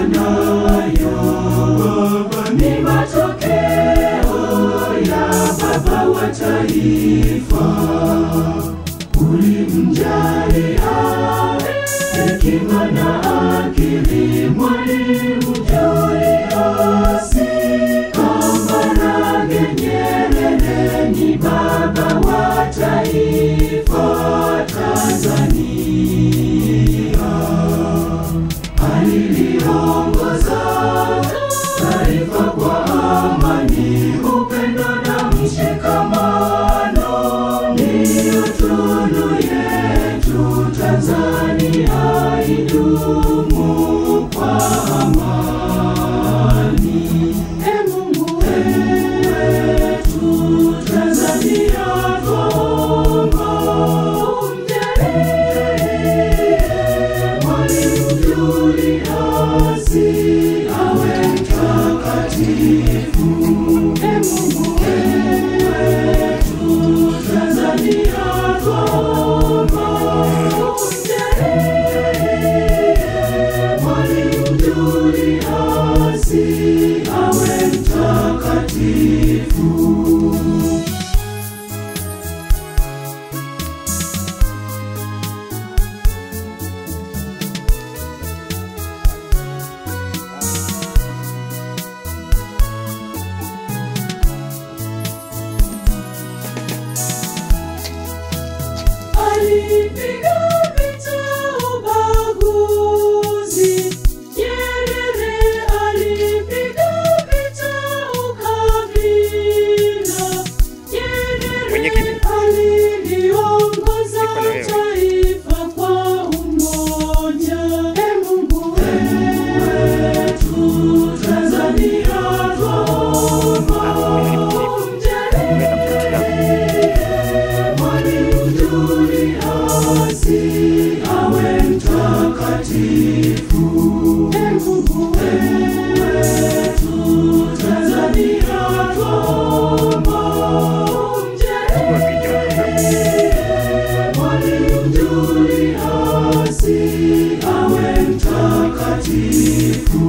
nayo ni matokeo ya baba wa taifa. Ulimjalia hekima na akili Mwalimu Julius Kambarage Nyerere, ni baba wa taifa Tanzania. Aliliongoza taifa kwa amani, upendo na mshikamano. Ndiyo tunu yetu Tanzania, idumu kwa amani. Mungu wetu Tanzania, tuomba umjalie Mwalimu Julius awe mtakatifu. Mungu wetu Tanzania, tuomba umjalie Mwalimu Julius awe mtakatifu. Alipiga vita ubaguzi, Nyerere alipiga vita ukabila, Nyerere aliliongoza taifa kwa umoja. Mungu wetu Tanzania, tuomba umjalie Mwalimu Julius awe mtakatifu. Mungu wetu Tanzania, tuomba umjalie Mwalimu Julius awe mtakatifu.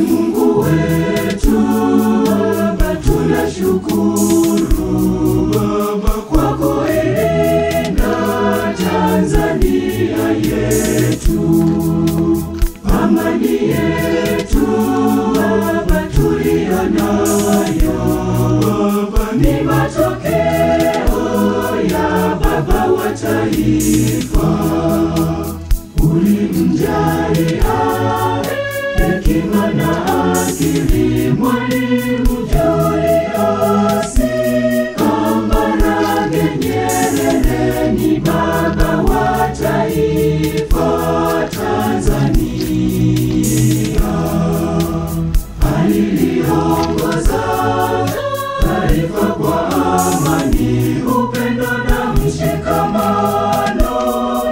Mungu wetu Baba, tunashukuru Baba kwa kuilinda Tanzania yetu. Amani yetu Baba tuliyo nayo Baba, ni matokeo ya baba wa taifa. Ulimjalia hekima na akili Mwalimu Julius Kambarage Nyerere, ni baba wa taifa Tanzania. Aliliongoza taifa kwa amani, upendo na mshikamano.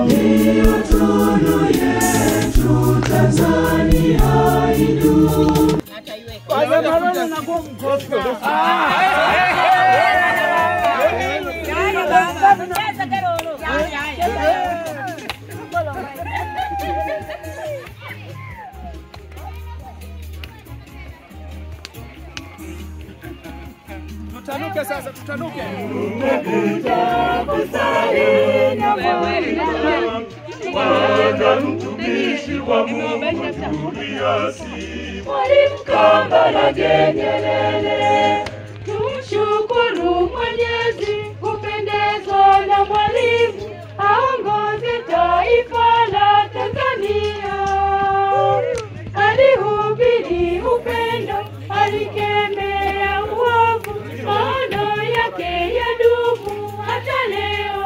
Ndiyo tunu yetu Tanzania, idumu. Tutanuke sasa, tutanuke. Bwana mtumishi wa Mungu Julius Mwalimu Kambarage Nyerere, tumshukuru Mwenyezi kupendezwa na mwalimu aongoze taifa la Tanzania. Alihubiri upendo, alikemea uovu, maono yake yadumu hata leo.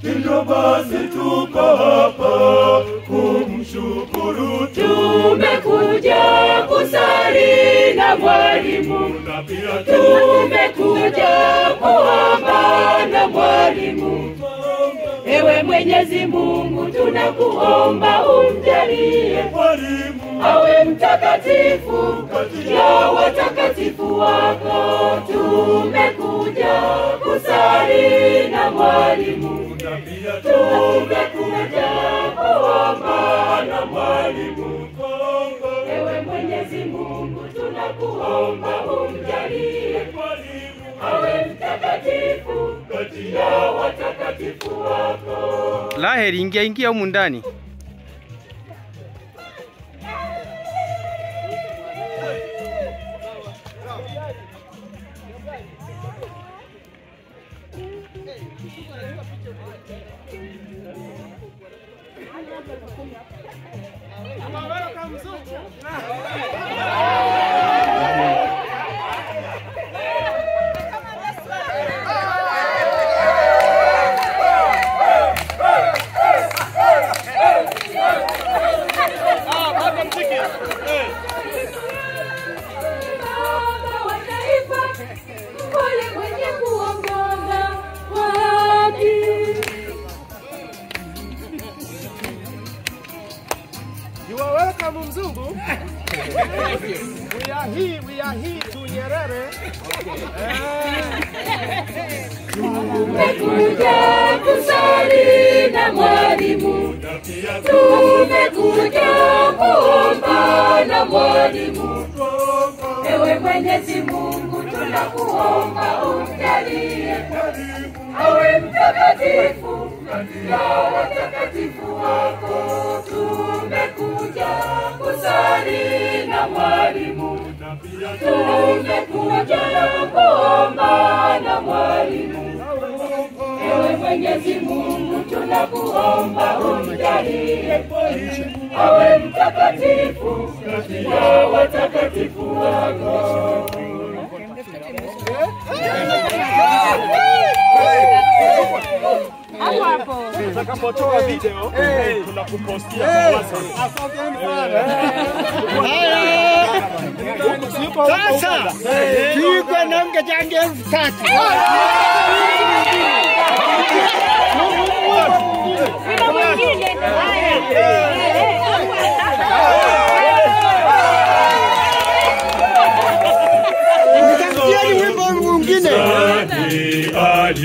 Hivyo basi tuko hapa kumshukuru, tumekuja kusali na mwalimu, tumekuja kuomba na mwalimu, Mwenyezi Mungu tunakuomba umjalie mwalimu awe mtakatifu kati ya watakatifu wako. Tumekuja kusali na mwalimu, tumekuja kuomba na mwalimu. Ewe Mwenyezi Mungu tunakuomba umjalie mwalimu awe mtakatifu kati ya watakatifu wako. Laheri, ingia humu ndani. You are welcome, Mzungu. We are here to Nyerere. Tumekuja kusali na mwalimu, tumekuja kuomba na mwalimu. Ewe Mwenyezi Mungu tunakuomba umjalie awe mtakatifu kati ya watakatifu wako. Tumekuja kusali na mwalimu, tumekuja kuomba na mwalimu. Ewe Mwenyezi Mungu tunakuomba umjalie awe mtakatifu kati ya watakatifu wako. Tutakapotoa video tunakupostia kwa WhatsApp. Asante sana. Sasa tuko na mkajange 3.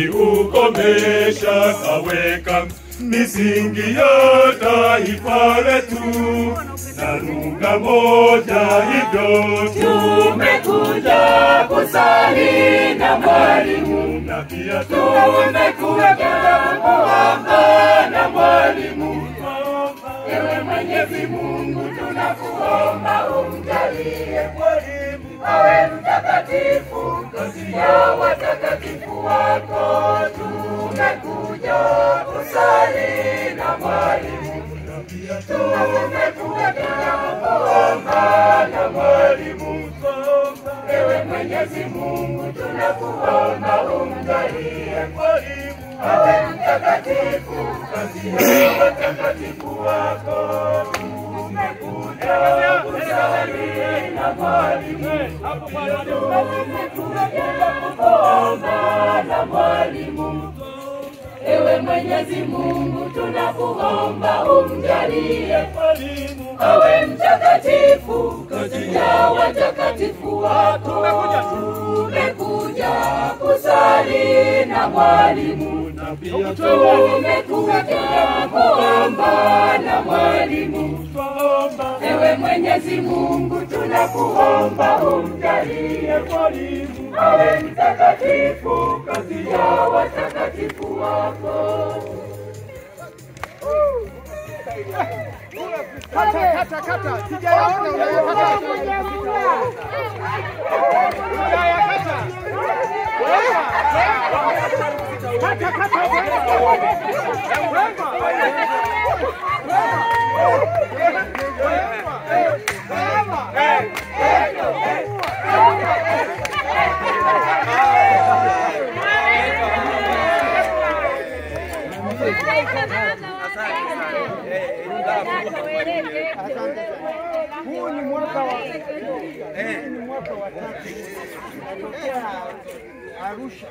Aliukomesha kaweka misingi ya taifa letu na lugha moja hivyo. Tumekuja kusali na mwalimu, Na pia tumekuja kuomba na mwalimu. Ewe Mwenyezi Mungu tunakuomba umjalie mwalimu awe mtakatifu kati ya watakatifu wako. Tumekuja kusali na mwalimu, tumekuja kuomba na mwalimu. Ewe Mwenyezi Mungu tunakuomba umjalie mwalimu awe mtakatifu kati ya watakatifu wako. Tumekuja kusali na mwalimu, tumekuja kuomba na mwalimu. Ewe Mwenyezi Mungu tunakuomba umjalie mwalimu awe mtakatifu kati ya watakatifu wako. Tumekuja kusali na mwalimu, tumekuja kuomba na mwalimu. Ewe Mwenyezi Mungu tunakuomba umjalie mwalimu awe mtakatifu kati ya watakatifu wako. Kata. Sijayaona unayakata. Huu ni mwaka wa 3. Arusha.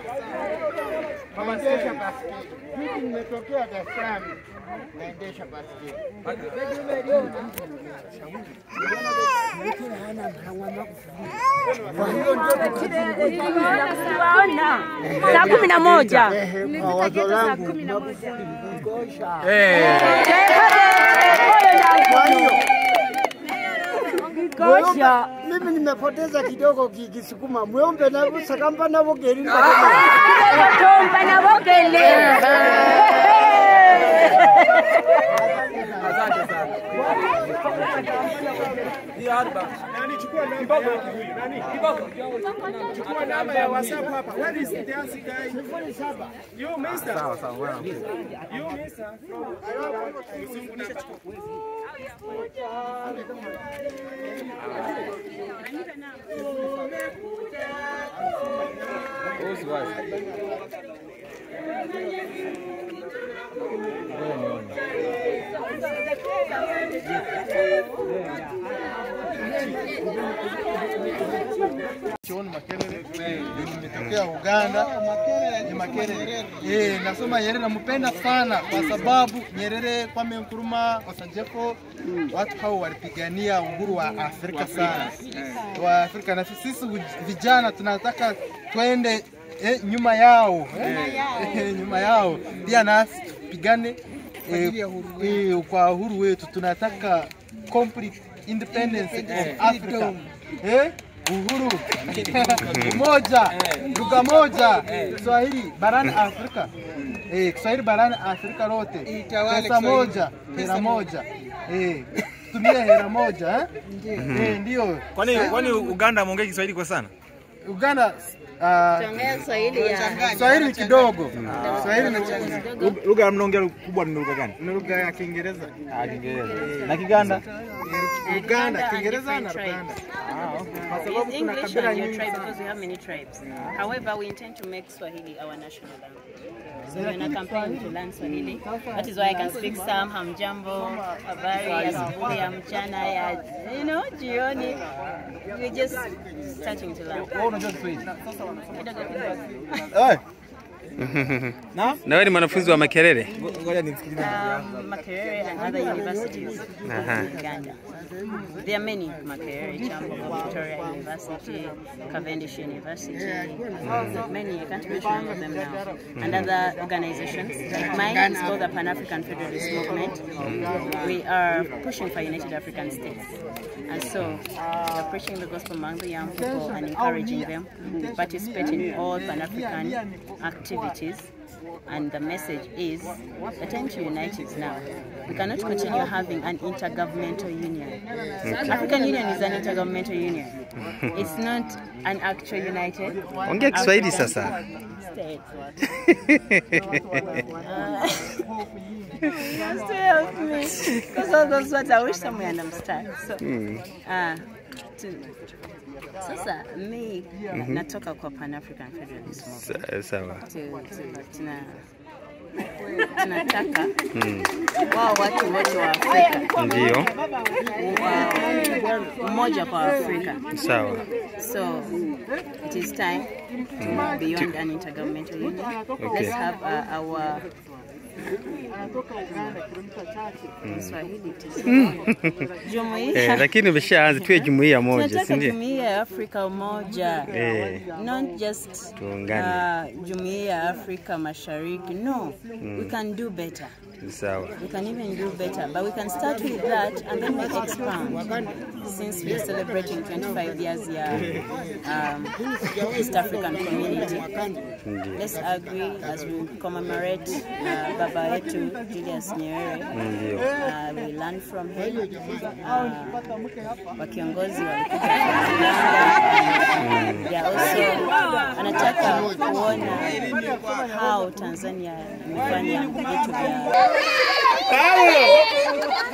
Naendesha baskeli. Mimi nimetokea Dar es Salaam. Naendesha baskeli. Saa 11. Kwa wazo langu. Gosha. Mimi nimepoteza kidogo Kisukuma. Muombe na Busakamba na Bogeri. Tomba na Bogeri. Asante sana. Nani chukua namba ya huyu? Nani? Chukua namba ya WhatsApp hapa. Where is the dance guy? 07. You mister. Sawa sawa. You mister. Mzungu na chukua. John Makerere, nimetokea Uganda. Ni Makerere. Nasoma Nyerere, nampenda sana kwa sababu Nyerere kwa Nkrumah, Osanjeko, watu hao walipigania uhuru wa Afrika sana. Wa Afrika na sisi vijana tunataka twende nyuma yao. Nyuma yao. Pia nasi tupigane kwa uhuru wetu. Tunataka complete independence of Africa. Uhuru moja, lugha moja, Kiswahili barani Afrika. Kiswahili barani Afrika lote. Pesa moja, hela moja. Tumia hela moja, ndio. Kwani Uganda ameongea Kiswahili kwa sana? Uganda Swahili kidogo. Swahili ni lugha mnaongea kubwa ni lugha gani? Ni lugha ya Kiingereza. Kiingereza. Na Kiganda? Uganda, Kiingereza na Uganda. It's English and your tribe because we have many tribes. However, we intend to make Swahili our national language. So we're not campaigning to learn Swahili. That is why I can speak some, hamjambo, habari, asubuhi, mchana, jioni. We're just starting to learn. Na wewe ni mwanafunzi wa Makerere? Makerere and other universities in Uganda. There are many: Makerere, Jambo, Victoria University, Cavendish University, many, I can't mention all of them now. And other organizations like mine is called the Pan-African Federalist Movement. We are pushing for United African States. And so we're preaching the gospel among the young people and encouraging them to participate in all Pan-African activities. And the message is, the time to unite is now. We cannot continue having an intergovernmental union. African Union is an intergovernmental union. It's not an actual united. Ongea Kiswahili sasa. Just to help me, because all those words I wish someone understand. So, sasa mi natoka kwa Pan-African Federalist Movement. Sawa. Tunataka wao watu wote wa Afrika. Ndio. Umoja kwa Afrika. Sawa. So it is time to move beyond an intergovernmental union. Let's have our lakini umeshaanza tuwe jumuiya moja, si ndio? Jumuiya ya Afrika moja. Not just jumuiya ya Afrika Mashariki. No, we can do better. Sawa. We can even do better, but we can start with that and then we expand. Since we are celebrating 25 years here, East African community, let's agree as we commemorate Baba yetu Julius Nyerere. We learn from him. Wakiongozi walikuja Uganda. They are also anataka kuona how Tanzania imefanya vitu vya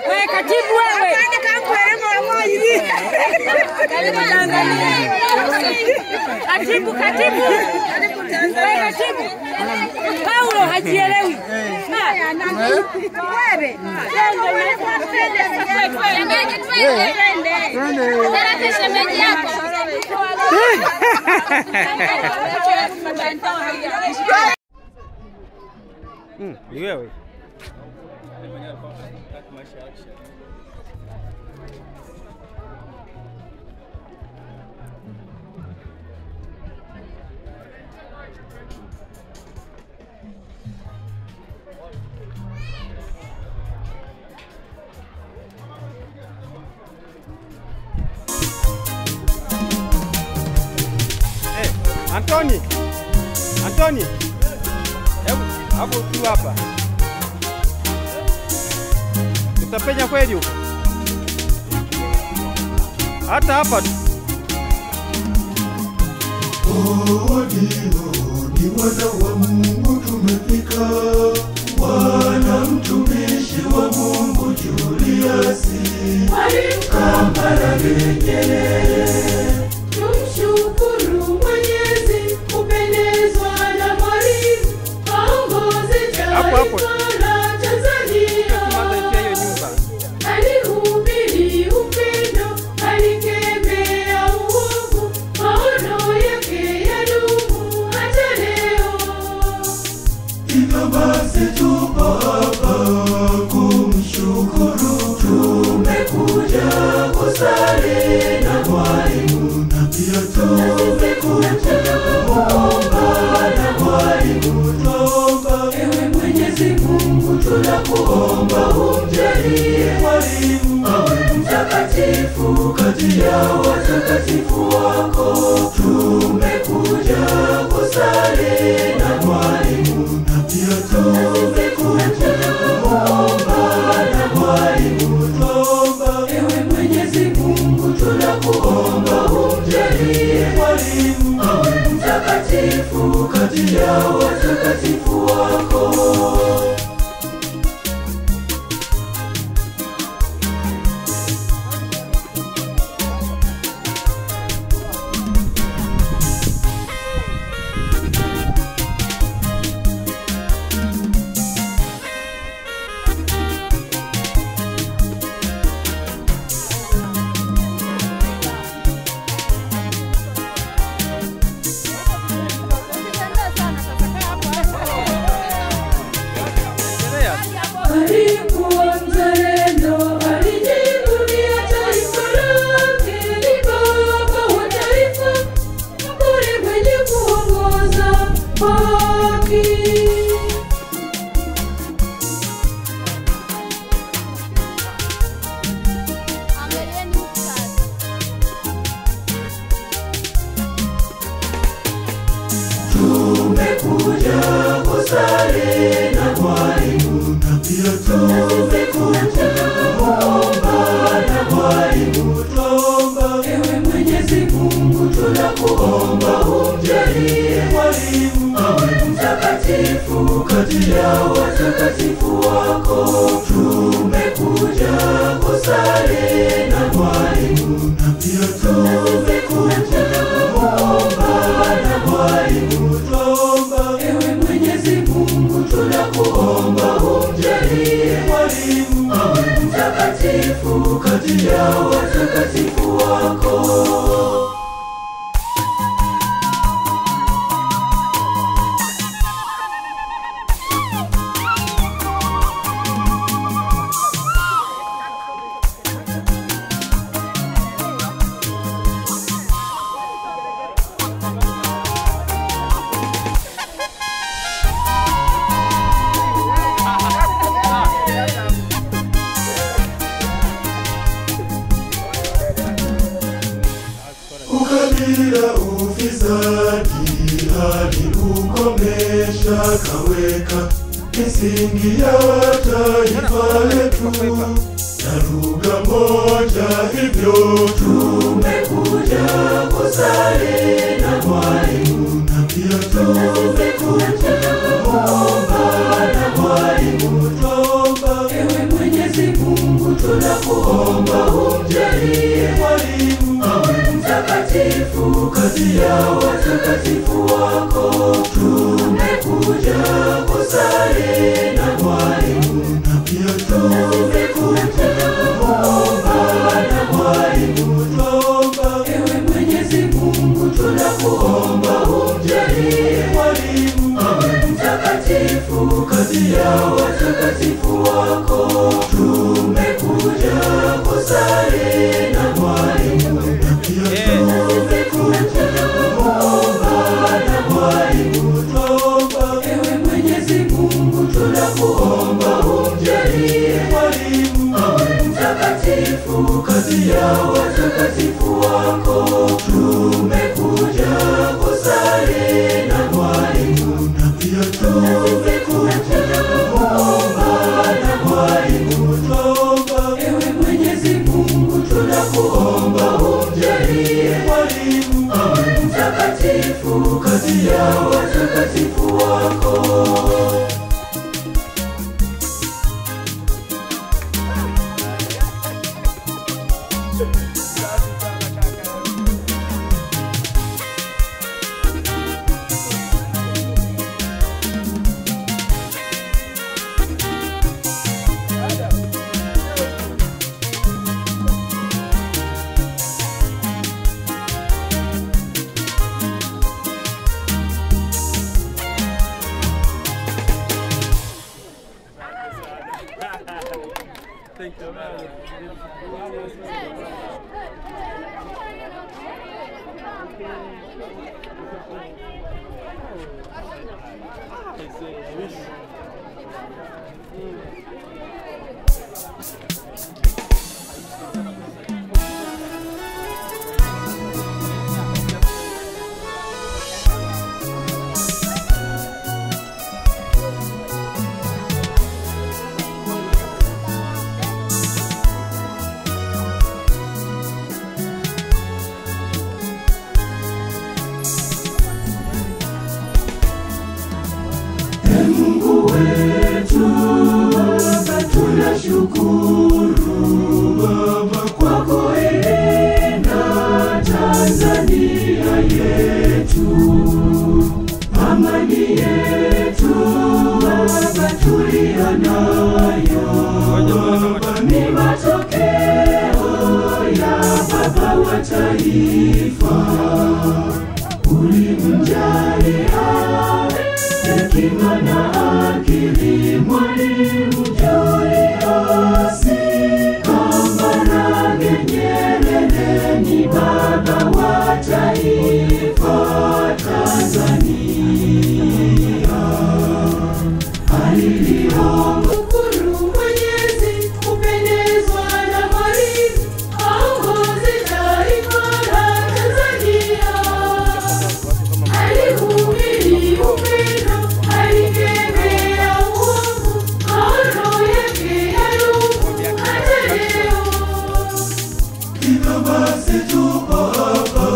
wewe katibu wewe. Karibu Tanzania. Katibu. Wewe katibu. Paulo hajielewi. Wewe. Ni wewe. Antoni. Antoni. Hebu hapo tu hapa. Utapenya kweli huko? Hata hapa tu. Ni wana wa Mungu tumefika. Wana mtumishi wa Mungu Juliasi. Kambarage Nyerere. Tumshukuru Mwenyezi kupendezwa na mwalimu aongoze taifa la Tanzania. Alihubiri upendo, alikemea uovu, maono yake yadumu hata leo. Hivyo basi tupo hapa kumshukuru, tumekuja kusali na mwalimu na pia tumekuja kuomba na mwalimu. Tuomba ewe Mwenyezi Mungu, tunakuomba umjalie mwalimu awe mtakatifu kati ya watakatifu wako. Tumekuja kusali na mwalimu na pia tumekuja kuomba na mwalimu. Tuomba ewe Mwenyezi Mungu, tunakuomba umjalie mwalimu awe mtakatifu kati ya watakatifu wako. Alikuwa mzalendo, alijivunia taifa lake, ni baba wa taifa, mpole mwenye kuongoza haki. Tumekuja kusali na mwalimu na pia tumekuja kuomba na mwalimu. Tuomba ewe Mwenyezi Mungu, tunakuomba umjalie mwalimu awe mtakatifu kati ya watakatifu wako. Tumekuja kusali na mwalimu na pia tumekuja kuomba na mwalimu. Tuomba ewe Mwenyezi Mungu, tunakuomba umjalie mwalimu awe mtakatifu kati ya watakatifu wako. Ukabila, ufisadi aliukomesha, kaweka misingi ya taifa letu na lugha moja. Hivyo tumekuja kusali na mwalimu na pia tumekuja kuomba na mwalimu. Tuomba ewe Mwenyezi Mungu, tunakuomba umjalie mwalimu awe mtakatifu kati ya watakatifu wako. Tumekuja kusali na mwalimu na pia tumekuja kuomba na mwalimu. Tuomba ewe Mwenyezi Mungu, kati ya watakatifu wako. Tumekuja kusali na mwalimu, na pia tumekuja kuomba na mwalimu. Tuomba ewe Mwenyezi Mungu, tunakuomba umjalie mwalimu awe mtakatifu kati ya watakatifu wako. Tumekuja kusali na mwalimu, na pia tumekuja kuomba na mwalimu. Tuomba ewe Mwenyezi Mungu, tunakuomba umjalie mwalimu awe mtakatifu kati ya watakatifu wako. Mungu wetu Baba, tunashukuru Baba kwa kuilinda Tanzania yetu, amani yetu Baba tuliyo nayo ni matokeo ya Baba wa taifa. Ulimjalia hekima na akili mwalimu Julius Kambarage Nyerere, ni baba wa taifa Tanzania. Aliliomshukuru Mwenyezi kupendezwa na mwalimu aongoze taifa la Tanzania. Alihubiri upendo, alikemea uovu, maono yake yadumu hata leo. Hivyo basi tupo hapa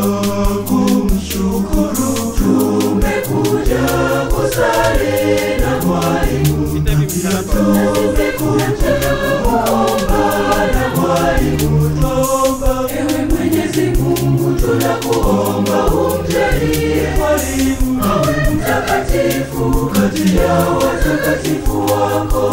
kumshukuru, tumekuja kusali na mwalimu, na pia tumekuja kuomba na mwalimu. Tuomba ewe Mwenyezi Mungu, tunakuomba umjalie mwalimu awe mtakatifu kati ya watakatifu wako.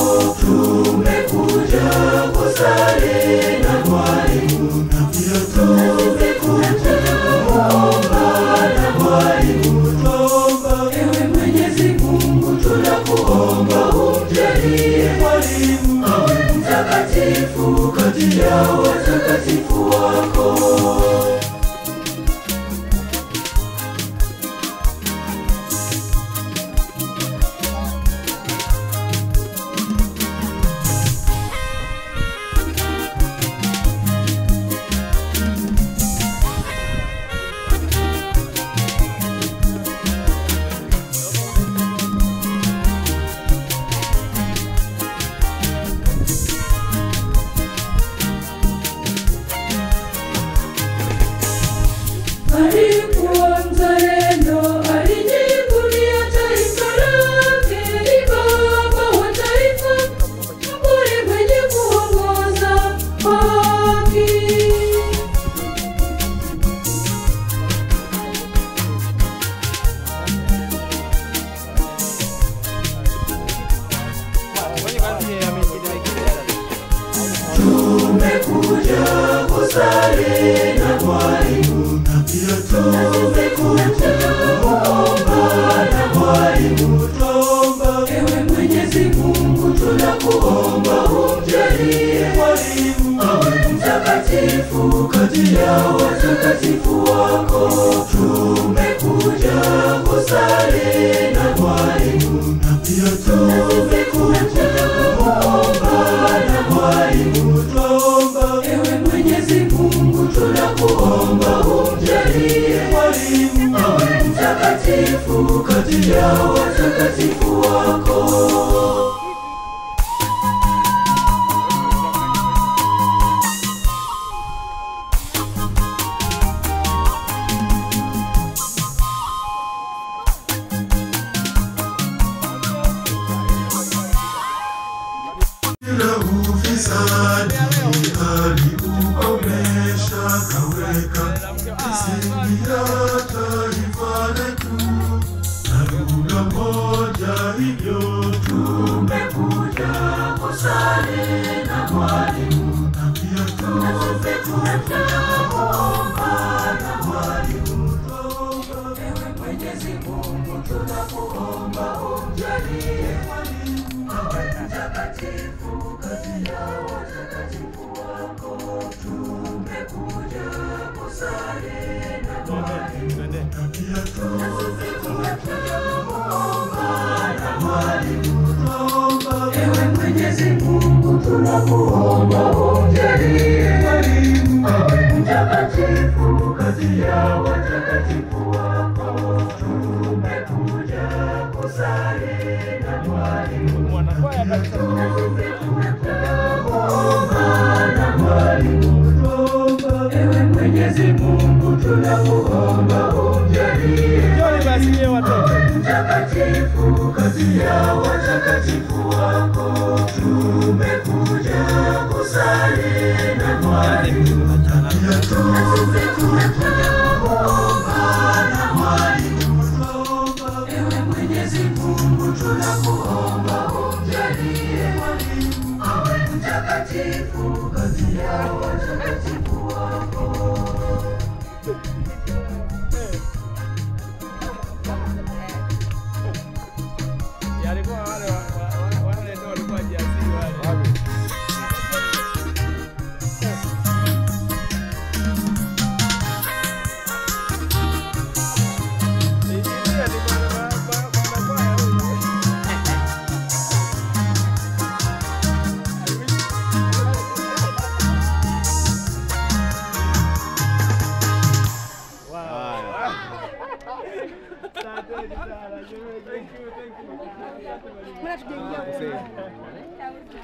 Tumekuja kusali na mwalimu, na pia tumekuja kuomba na mwalimu. Tuomba ewe Mwenyezi Mungu, tunakuomba umjalie mwalimu awe mtakatifu kati ya watakatifu wako. Alikuwa mzalendo, alijivunia taifa lake, ni baba wa taifa, mpole mwenye kuongoza kwa haki. Tumekuja kusali na mwalimu, na pia tumekuja kuomba na mwalimu. Tuomba ewe Mwenyezi Mungu, mtakatifu kati ya watakatifu wako. Tumekuja kusali na mwalimu, na pia tumekuja kuomba na mwalimu. Twaomba ewe Mwenyezi Mungu, tunakuomba umjalie mwalimu awe mtakatifu kati ya watakatifu wako. Ewe Mwenyezi Mungu, tunakuomba umjalie mwalimu awe mtakatifu kati ya watakatifu wako. Tumekuja kusali na mwalimu, ewe Mwenyezi Mungu, tunakuomba umjalie mtakatifu kati ya watakatifu wako. Tumekuja kusali na mwalimu, ewe Mwenyezi Mungu, tunakuomba umjalie mwalimu awe mtakatifu kati ya watakatifu wako.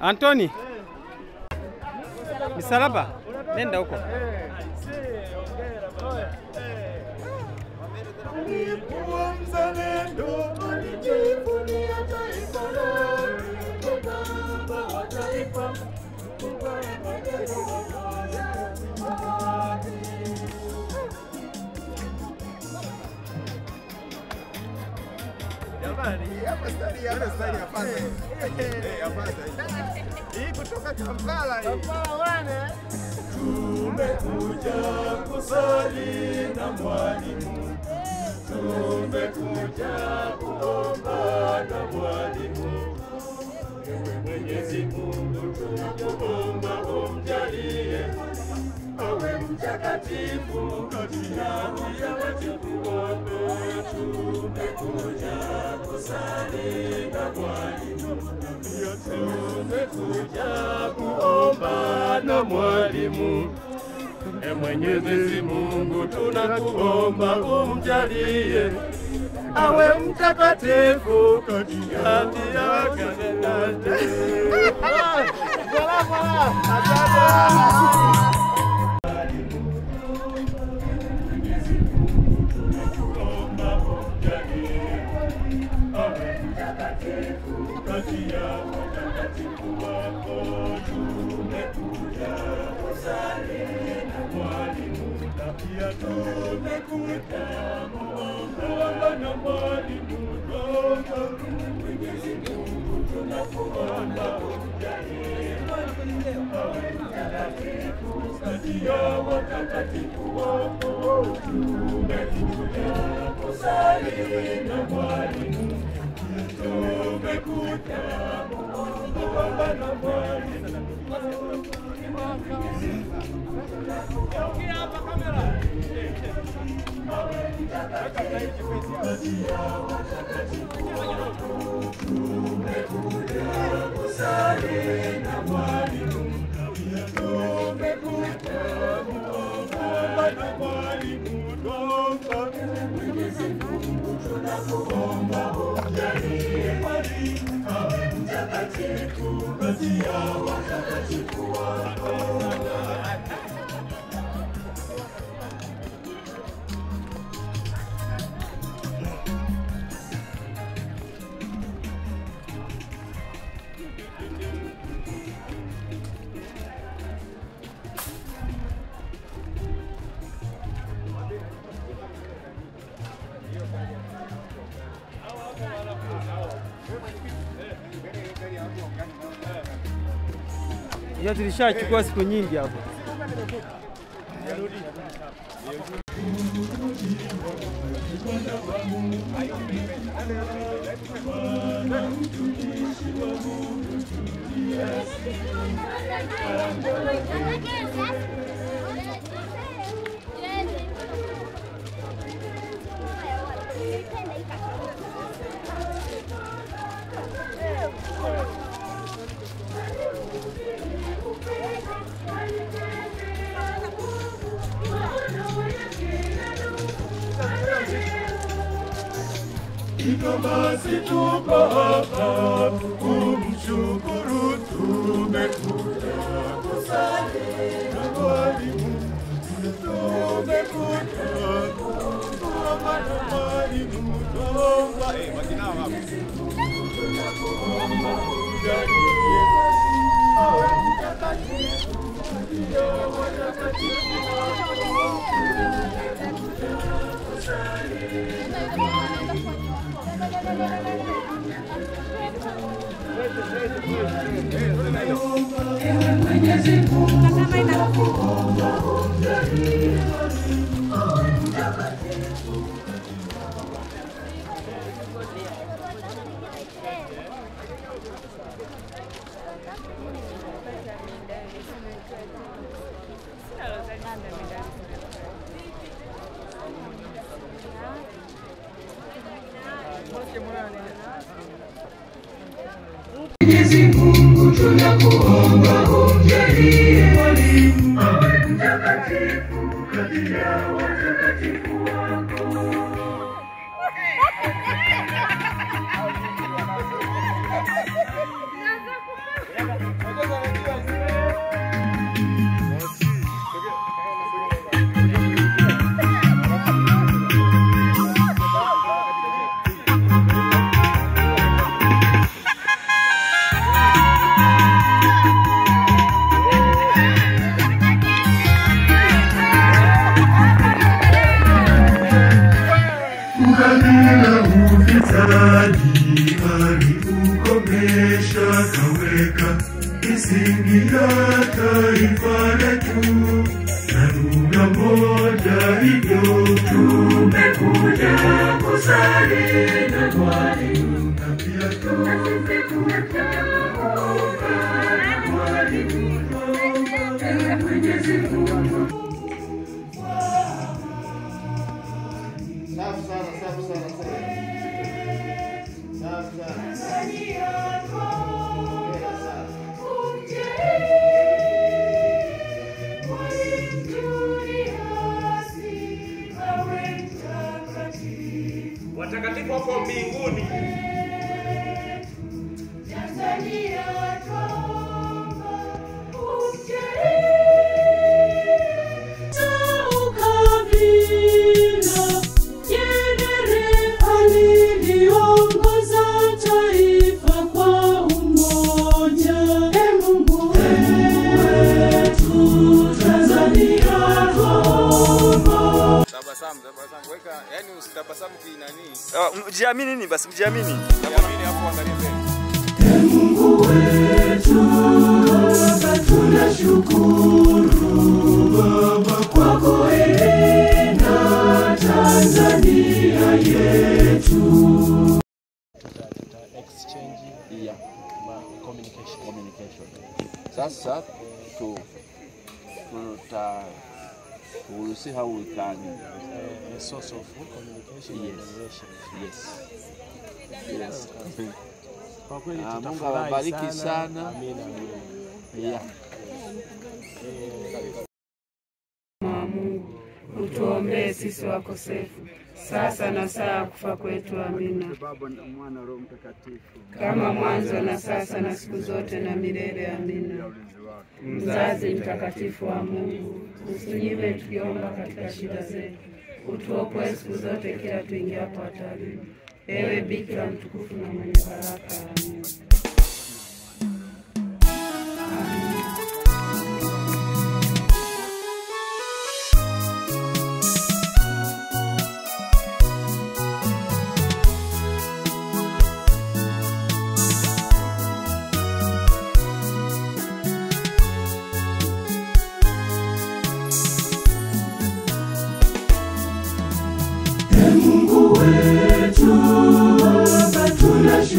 Anthony, misalaba, nenda huko. Tumekuja kusali na mwalimu, tumekuja kuomba na mwalimu. Ewe Mwenyezi Mungu, tunakuomba umjalie awe mtakatifu kati ya watakatifu wako. Tumekuja kusali na mwalimu, tumekuja kuomba na mwalimu. E Mwenyezi Mungu, tunakuomba umjalie awe mtakatifu kati ya watakatifu. Tumekuja kuomba na mwalimu. Ya tulishachukua siku nyingi hapo. Basi tuko hapa kumshukuru, tumekuja kusali na mwalimu, tumekuja kuomba na mwalimu, tuomba awe mtakatifu, ndio watakatifu Mwenyezi Mungu tunakuomba umjalie awe mtakatifu. Mwenyezi Mungu tunakuomba umjalie mwalimu awe mtakatifu kati ya watakatifu wako. Ukabila ufisadi aliukomesha, kaweka misingi ya taifa letu na lugha moja, hivyo tumekuja kusali na mwalimu, na pia tumekuja kuomba na mwalimu, Mwenyezi Mungu. Watakatifu wako mbinguni. Weka, yani usitabasamu kinani. Mjiamini nini basi, mjiamini. Jiamini hapo, angalia mbele. Mungu wetu, tunashukuru Baba kwa kuilinda Tanzania yetu. Exchange communication. communication. Sasa we'll see how we can a source of communication and relations. Yes. Kwa kweli Mungu awabariki sana. Amina. Yeah. Mungu, utuombee sisi wakosefu, sasa na saa kufa kwetu. Amina. Baba na Mwana Roho Mtakatifu, kama mwanzo na sasa na siku zote na milele. Amina. Mzazi mtakatifu wa Mungu, usinyime tukiomba katika shida zetu, utuokoe siku zote kila tuingiapo hatarini. Ewe Bikira mtukufu na mwenye baraka. Amina.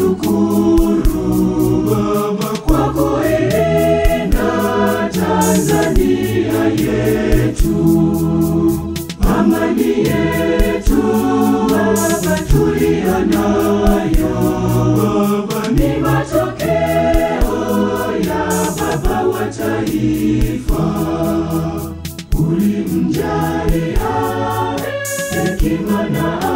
Tunashukuru Baba kwa kuilinda Tanzania yetu, amani yetu Baba tuliyo nayo Baba ni matokeo ya Baba wa taifa. Ulimjalia hekima na